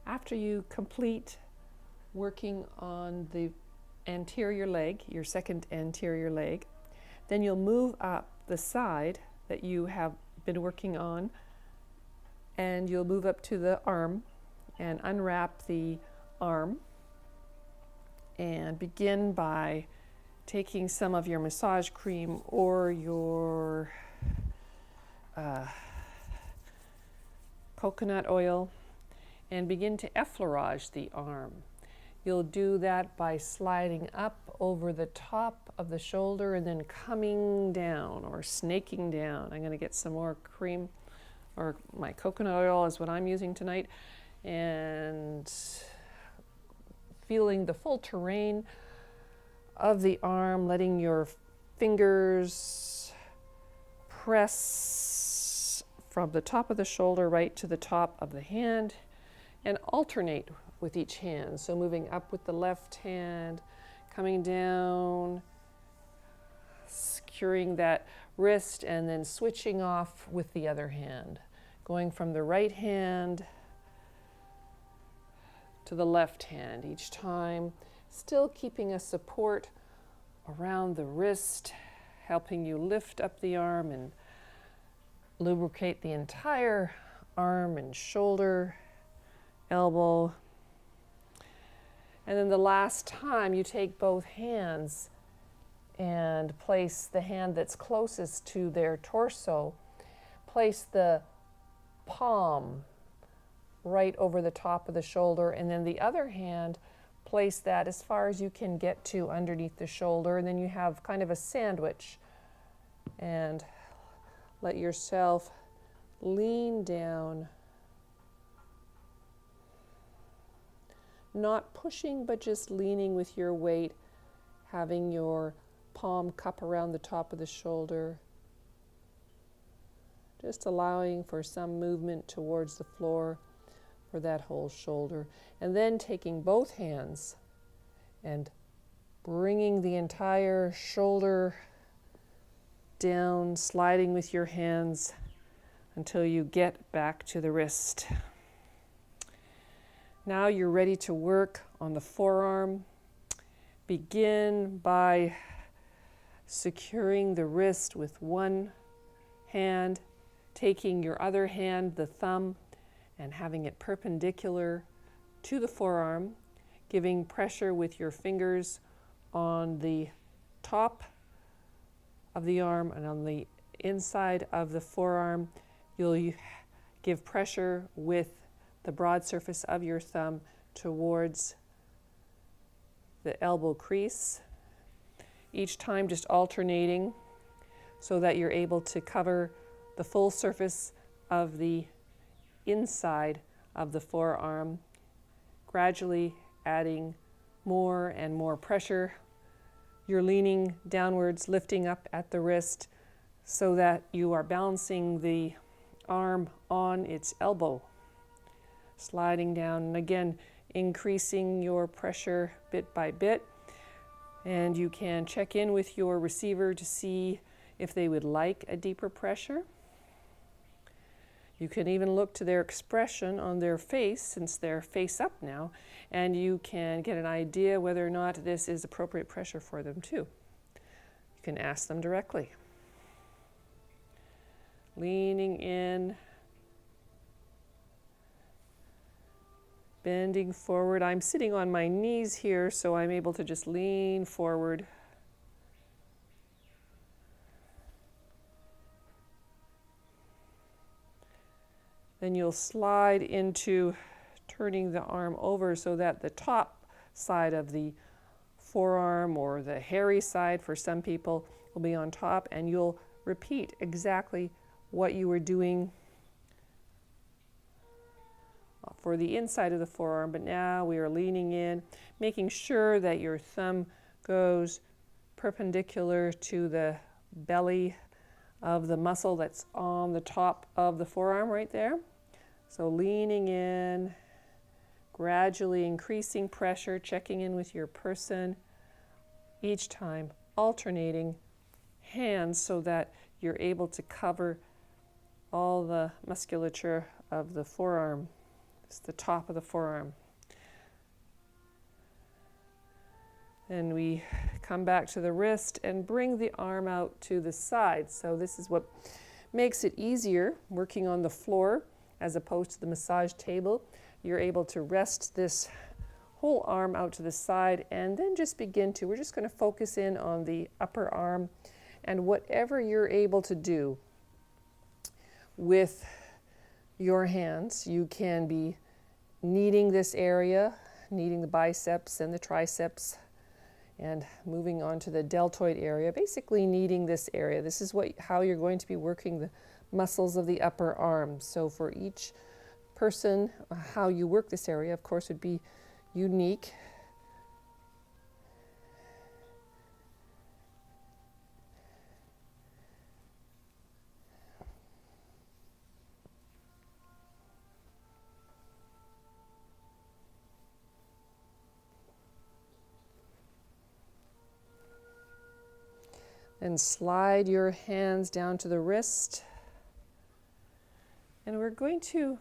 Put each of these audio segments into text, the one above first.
After you complete working on the anterior leg, your second anterior leg, then you'll move up the side that you have been working on, and you'll move up to the arm and unwrap the arm, and begin by taking some of your massage cream or your coconut oil and begin to effleurage the arm. You'll do that by sliding up over the top of the shoulder and then coming down or snaking down. I'm going to get some more cream, or my coconut oil is what I'm using tonight, and feeling the full terrain of the arm, letting your fingers press from the top of the shoulder right to the top of the hand and alternate with each hand. So moving up with the left hand, coming down, securing that wrist, and then switching off with the other hand. Going from the right hand to the left hand each time, still keeping a support around the wrist, helping you lift up the arm and lubricate the entire arm and shoulder, elbow. And then the last time, you take both hands and place the hand that's closest to their torso, place the palm right over the top of the shoulder, and then the other hand, place that as far as you can get to underneath the shoulder, and then you have kind of a sandwich. And let yourself lean down, not pushing, but just leaning with your weight, having your palm cup around the top of the shoulder, just allowing for some movement towards the floor for that whole shoulder. And then taking both hands and bringing the entire shoulder down, sliding with your hands until you get back to the wrist. Now you're ready to work on the forearm. Begin by securing the wrist with one hand, taking your other hand, the thumb, and having it perpendicular to the forearm, giving pressure with your fingers on the top of the arm and on the inside of the forearm. You'll give pressure with the broad surface of your thumb towards the elbow crease, each time just alternating so that you're able to cover the full surface of the inside of the forearm, gradually adding more and more pressure. You're leaning downwards, lifting up at the wrist so that you are balancing the arm on its elbow, sliding down, and again increasing your pressure bit by bit. And you can check in with your receiver to see if they would like a deeper pressure. You can even look to their expression on their face, since they're face up now, and you can get an idea whether or not this is appropriate pressure for them too. You can ask them directly. Leaning in, bending forward. I'm sitting on my knees here, so I'm able to just lean forward. Then you'll slide into turning the arm over so that the top side of the forearm, or the hairy side for some people, will be on top, and you'll repeat exactly what you were doing for the inside of the forearm, but now we are leaning in, making sure that your thumb goes perpendicular to the belly of the muscle that's on the top of the forearm right there. So leaning in, gradually increasing pressure, checking in with your person, each time alternating hands so that you're able to cover all the musculature of the forearm It's the top of the forearm. Then we come back to the wrist and bring the arm out to the side. So this is what makes it easier working on the floor as opposed to the massage table. You're able to rest this whole arm out to the side and then just we're just going to focus in on the upper arm, and whatever you're able to do with your hands. You can be kneading this area, kneading the biceps and the triceps, and moving on to the deltoid area, basically kneading this area. This is how you're going to be working the muscles of the upper arm. So for each person, how you work this area, of course, would be unique. And slide your hands down to the wrist. And we're going to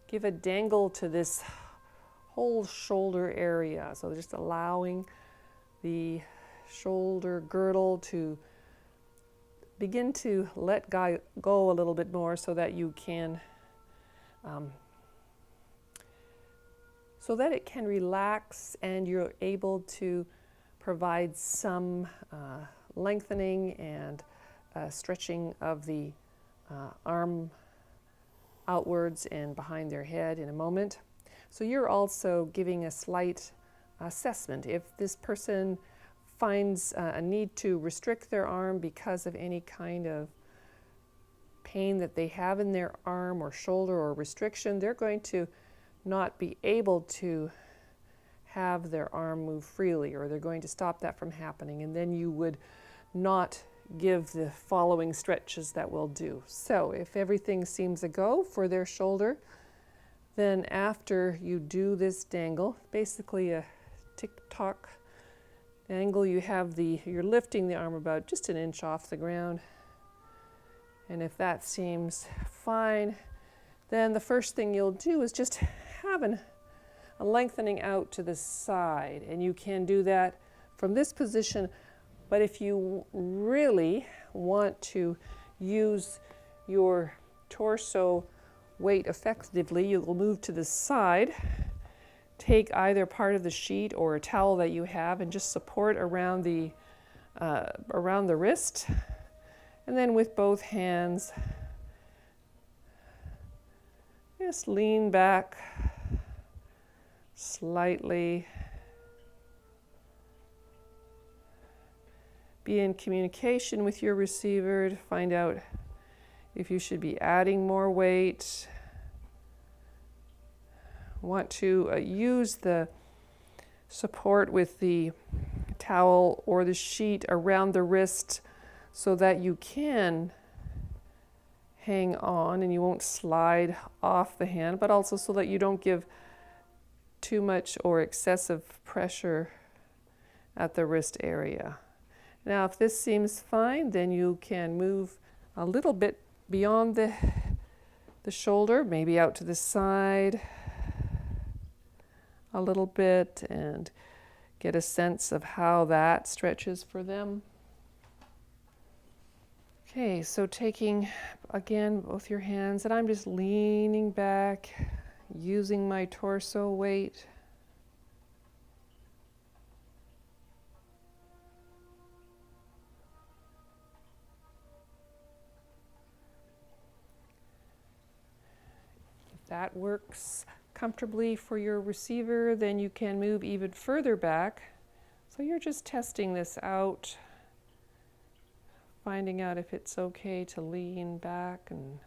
give a dangle to this whole shoulder area. So just allowing the shoulder girdle to begin to let go a little bit more so that you can, so that it can relax and you're able to provide some lengthening and stretching of the arm outwards and behind their head in a moment. So you're also giving a slight assessment. If this person finds a need to restrict their arm because of any kind of pain that they have in their arm or shoulder or restriction, they're going to not be able to have their arm move freely, or they're going to stop that from happening, and then you would not give the following stretches that will do. So if everything seems a go for their shoulder, then after you do this dangle, basically a tick-tock angle, you're lifting the arm about just an inch off the ground. And if that seems fine, then the first thing you'll do is just have a lengthening out to the side. And you can do that from this position. But if you really want to use your torso weight effectively, you will move to the side, take either part of the sheet or a towel that you have and just support around the wrist. And then with both hands, just lean back slightly. Be in communication with your receiver to find out if you should be adding more weight. Want to use the support with the towel or the sheet around the wrist so that you can hang on and you won't slide off the hand, but also so that you don't give too much or excessive pressure at the wrist area. Now, if this seems fine, then you can move a little bit beyond the shoulder, maybe out to the side a little bit, and get a sense of how that stretches for them. Okay, so taking, again, both your hands, and I'm just leaning back, using my torso weight. That works comfortably for your receiver, then you can move even further back. So you're just testing this out, finding out if it's okay to lean back. And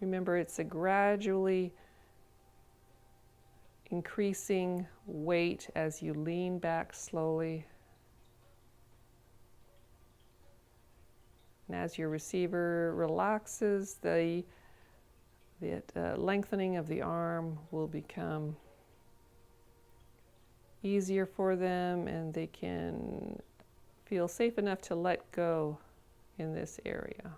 remember, it's a gradually increasing weight as you lean back slowly. And as your receiver relaxes, the lengthening of the arm will become easier for them, and they can feel safe enough to let go in this area.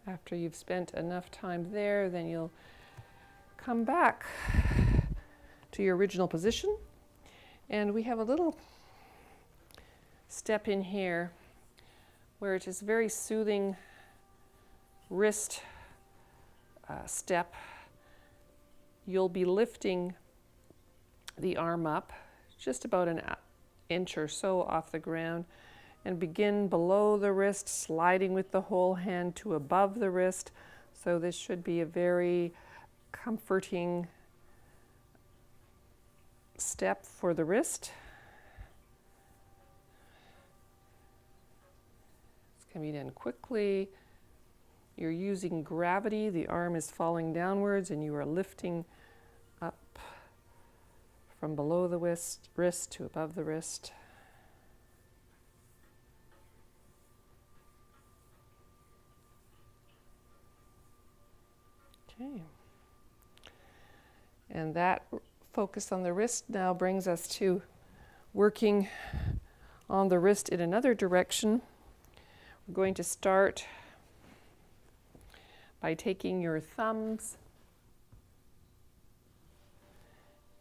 After you've spent enough time there, then you'll come back to your original position. And we have a little step in here where it is very soothing wrist step. You'll be lifting the arm up just about an inch or so off the ground and begin below the wrist, sliding with the whole hand to above the wrist. So this should be a very comforting step for the wrist. This can be done quickly. You're using gravity. The arm is falling downwards and you are lifting up from below the wrist to above the wrist. Okay. And that focus on the wrist now brings us to working on the wrist in another direction. We're going to start by taking your thumbs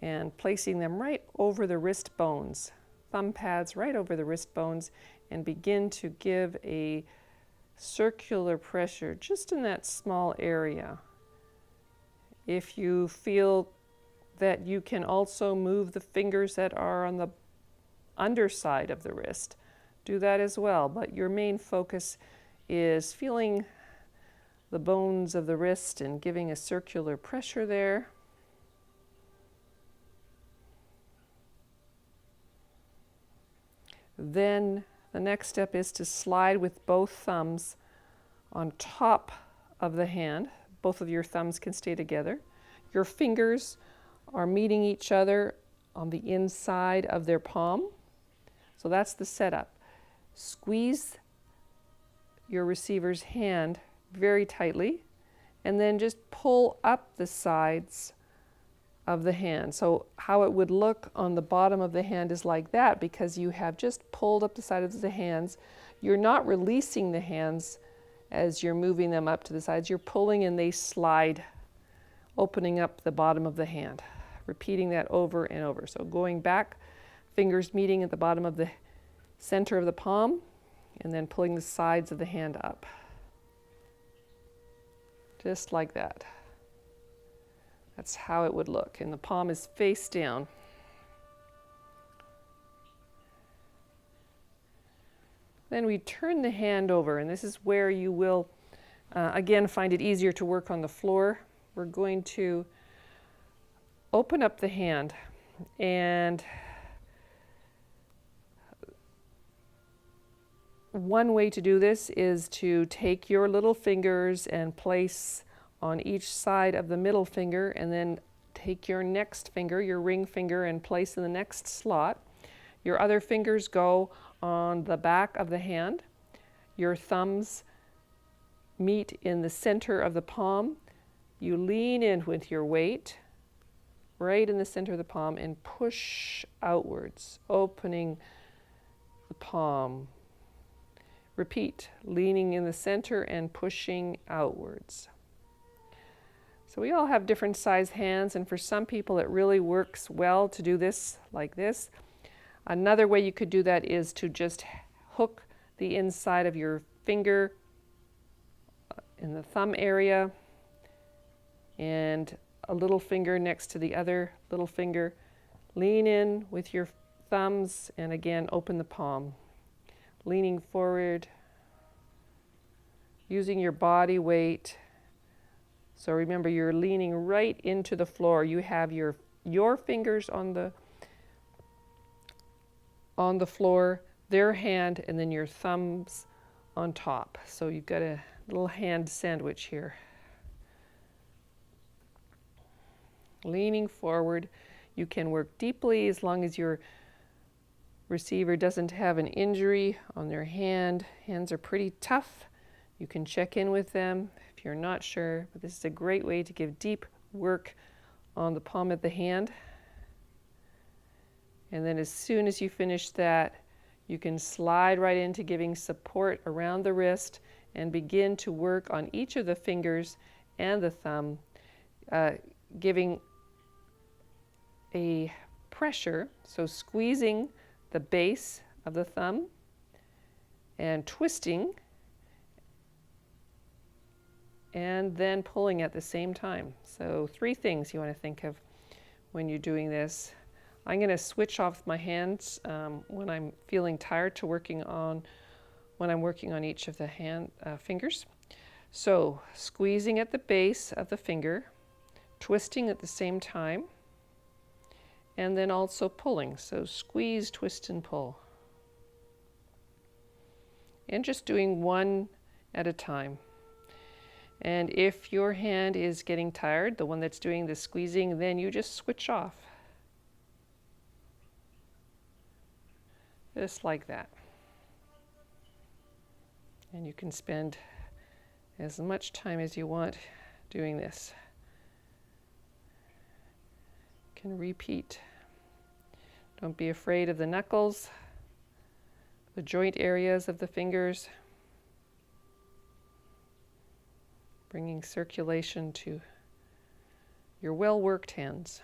and placing them right over the wrist bones, thumb pads right over the wrist bones, and begin to give a circular pressure just in that small area. If you feel that you can also move the fingers that are on the underside of the wrist, do that as well. But your main focus is feeling the bones of the wrist and giving a circular pressure there. Then the next step is to slide with both thumbs on top of the hand. Both of your thumbs can stay together. Your fingers are meeting each other on the inside of their palm. So that's the setup. Squeeze your receiver's hand very tightly and then just pull up the sides of the hand. So how it would look on the bottom of the hand is like that, because you have just pulled up the sides of the hands. You're not releasing the hands as you're moving them up to the sides. You're pulling and they slide, opening up the bottom of the hand. Repeating that over and over. So going back, fingers meeting at the bottom of the center of the palm, and then pulling the sides of the hand up. Just like that. That's how it would look. And the palm is face down. Then we turn the hand over, and this is where you will, again, find it easier to work on the floor. We're going to open up the hand, and one way to do this is to take your little fingers and place on each side of the middle finger, and then take your next finger, your ring finger, and place in the next slot. Your other fingers go on the back of the hand. Your thumbs meet in the center of the palm. You lean in with your weight right in the center of the palm and push outwards, opening the palm. Repeat, leaning in the center and pushing outwards. So we all have different size hands, and for some people it really works well to do this like this. Another way you could do that is to just hook the inside of your finger in the thumb area and a little finger next to the other little finger. Lean in with your thumbs and again open the palm. Leaning forward, using your body weight. So remember, you're leaning right into the floor. You have your fingers on the floor, their hand, and then your thumbs on top. So you've got a little hand sandwich here. Leaning forward. You can work deeply as long as your receiver doesn't have an injury on their hand. Hands are pretty tough. You can check in with them if you're not sure, but this is a great way to give deep work on the palm of the hand. And then as soon as you finish that, you can slide right into giving support around the wrist and begin to work on each of the fingers and the thumb, giving a pressure, so squeezing the base of the thumb and twisting and then pulling at the same time. So 3 things you want to think of when you're doing this. I'm going to switch off my hands when I'm feeling tired to when I'm working on each of the fingers. So squeezing at the base of the finger, twisting at the same time, and then also pulling. So squeeze, twist, and pull. And just doing one at a time. And if your hand is getting tired, the one that's doing the squeezing, then you just switch off. Just like that. And you can spend as much time as you want doing this. You can repeat. Don't be afraid of the knuckles, the joint areas of the fingers. Bringing circulation to your well-worked hands.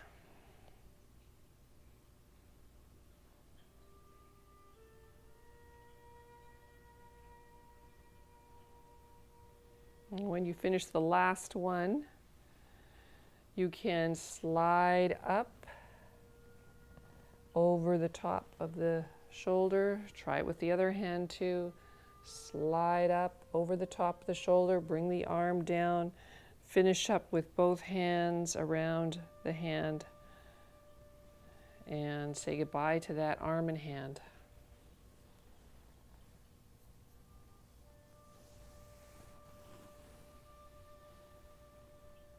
And when you finish the last one, you can slide up over the top of the shoulder. Try it with the other hand too. Slide up over the top of the shoulder, bring the arm down, finish up with both hands around the hand, and say goodbye to that arm and hand.